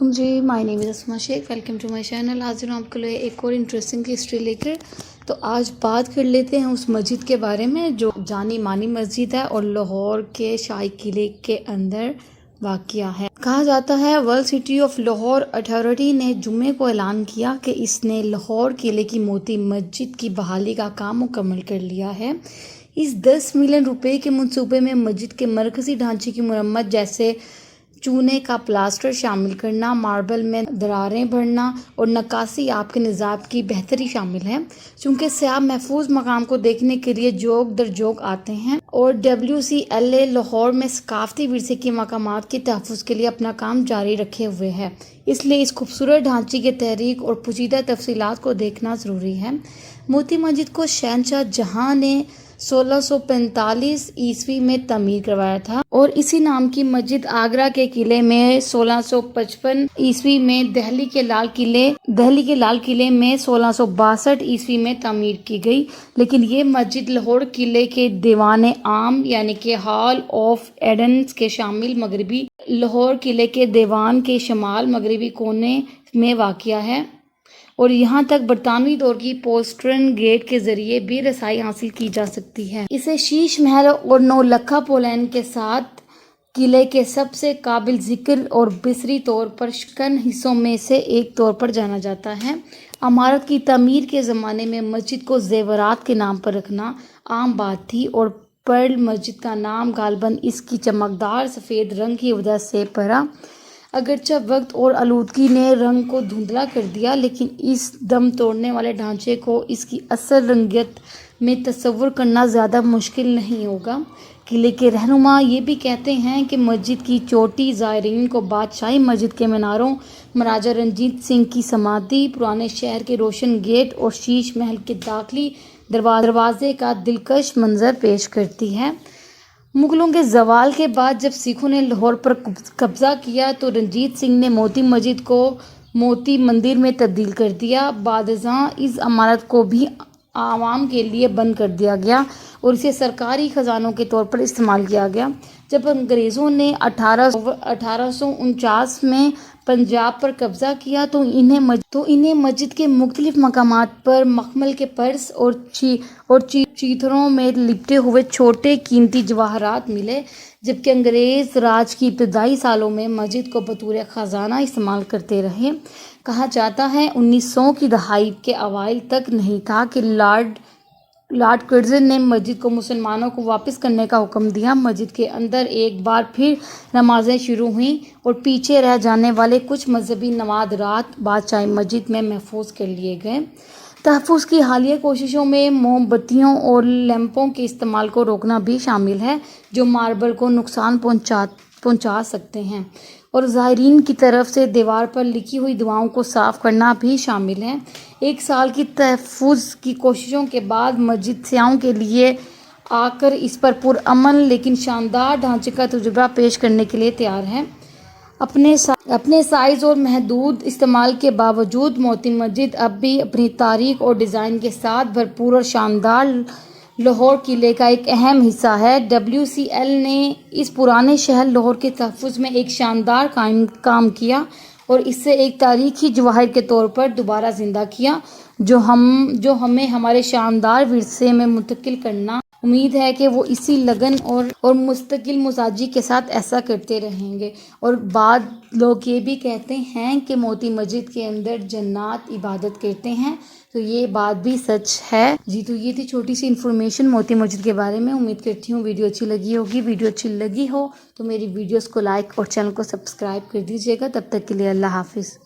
G my name is Asma Sheikh, welcome to my channel. حاضر ہوں آپ کے لیے ایک اور انٹرسٹنگ ہسٹری لے کر۔ تو آج بات کر لیتے ہیں اس مسجد کے بارے میں جو جانی مانی مسجد ہے اور لاہور کے شاہی قلعے کے اندر واقع ہے۔ کہا جاتا ہے world city of Lahore authority نے جمعے کو اعلان کیا کہ اس نے لاہور قلعے کی موتی مسجد کی بحالی کا کام مکمل کر لیا ہے۔ اس 10 ملین روپے کے منصوبے میں مسجد کے مرکزی ڈھانچے کی مرمت جیسے چونے کا پلاسٹر شامل کرنا، ماربل میں دراریں بھرنا اور نکاسی آب کے نظام کی بہتری شامل ہے۔ چونکہ سیاح محفوظ مقام کو دیکھنے کے لیے جوگ در جوگ آتے ہیں اور WCLA لاہور میں ثقافتی ورثے کے مقامات کے تحفظ کے لیے اپنا کام جاری رکھے ہوئے ہے، اس لیے اس خوبصورت ڈھانچے کی تحریک اور پوشیدہ تفصیلات کو دیکھنا ضروری ہے۔ موتی مسجد کو شہنشاہ جہاں نے 1645 عیسوی میں تعمیر کروایا تھا اور اسی نام کی مسجد آگرہ کے قلعے میں 1655 عیسوی میں، دہلی کے لال قلعے میں 1662 عیسوی میں تعمیر کی گئی، لیکن یہ مسجد لاہور قلعے کے دیوان عام یعنی کہ ہال آف ایڈنس کے شامال مغربی لاہور قلعے کے دیوان کے شمال مغربی کونے میں واقع ہے اور یہاں تک برطانوی دور کی پوسٹرن گیٹ کے ذریعے بھی رسائی حاصل کی جا سکتی ہے۔ اسے شیش محل اور نولکھا پولین کے ساتھ قلعے کے سب سے قابل ذکر اور بصری طور پر شکن حصوں میں سے ایک طور پر جانا جاتا ہے۔ عمارت کی تعمیر کے زمانے میں مسجد کو زیورات کے نام پر رکھنا عام بات تھی اور پرل مسجد کا نام غالباً اس کی چمکدار سفید رنگ کی وجہ سے پڑا۔ اگرچہ وقت اور آلودگی نے رنگ کو دھندلا کر دیا، لیکن اس دم توڑنے والے ڈھانچے کو اس کی اصل رنگیت میں تصور کرنا زیادہ مشکل نہیں ہوگا۔ قلعے کے رہنما یہ بھی کہتے ہیں کہ مسجد کی چوٹی زائرین کو بادشاہی مسجد کے میناروں، مہاراجہ رنجیت سنگھ کی سمادھی، پرانے شہر کے روشن گیٹ اور شیش محل کے داخلی دروازے کا دلکش منظر پیش کرتی ہے۔ مغلوں کے زوال کے بعد جب سکھوں نے لاہور پر قبضہ کیا تو رنجیت سنگھ نے موتی مسجد کو موتی مندر میں تبدیل کر دیا۔ بعد ازاں اس عمارت کو بھی عوام کے لیے بند کر دیا گیا اور اسے سرکاری خزانوں کے طور پر استعمال کیا گیا۔ جب انگریزوں نے 1849 میں پنجاب پر قبضہ کیا تو انہیں مسجد کے مختلف مقامات پر مخمل کے پرس اور چیتھروں میں لپٹے ہوئے چھوٹے قیمتی جواہرات ملے، جبکہ انگریز راج کی ابتدائی سالوں میں مسجد کو بطور خزانہ استعمال کرتے رہے۔ کہا جاتا ہے 1900 کی دہائی کے اوائل تک نہیں تھا کہ لارڈ کرزن نے مسجد کو مسلمانوں کو واپس کرنے کا حکم دیا۔ مسجد کے اندر ایک بار پھر نمازیں شروع ہوئیں اور پیچھے رہ جانے والے کچھ مذہبی نوادرات بادشاہی مسجد میں محفوظ کر لیے گئے۔ تحفظ کی حالیہ کوششوں میں موم بتیوں اور لیمپوں کے استعمال کو روکنا بھی شامل ہے جو ماربل کو نقصان پہنچا سکتے ہیں، اور زائرین کی طرف سے دیوار پر لکھی ہوئی دعاؤں کو صاف کرنا بھی شامل ہے۔ 1 سال کی تحفظ کی کوششوں کے بعد مسجد سیاحوں کے لیے آ کر اس پر پرامن لیکن شاندار ڈھانچے کا تجربہ پیش کرنے کے لیے تیار ہے۔ اپنے سائز اور محدود استعمال کے باوجود موتی مسجد اب بھی اپنی تاریخ اور ڈیزائن کے ساتھ بھرپور اور شاندار لاہور قلعے کا ایک اہم حصہ ہے۔ WCL نے اس پرانے شہر لاہور کے تحفظ میں ایک شاندار کام کیا اور اسے ایک تاریخی جوہر کے طور پر دوبارہ زندہ کیا جو ہمیں ہمارے شاندار ورثے میں منتقل کرنا۔ امید ہے کہ وہ اسی لگن اور مستقل مزاجی کے ساتھ ایسا کرتے رہیں گے۔ اور بعض لوگ یہ بھی کہتے ہیں کہ موتی مسجد کے اندر جنات عبادت کرتے ہیں، تو یہ بات بھی سچ ہے۔ جی تو یہ تھی چھوٹی سی انفارمیشن موتی مسجد کے بارے میں۔ امید کرتی ہوں ویڈیو اچھی لگی ہوگی۔ ویڈیو اچھی لگی ہو تو میری ویڈیوز کو لائک اور چینل کو سبسکرائب کر دیجیے گا۔ تب تک کے لیے اللہ حافظ۔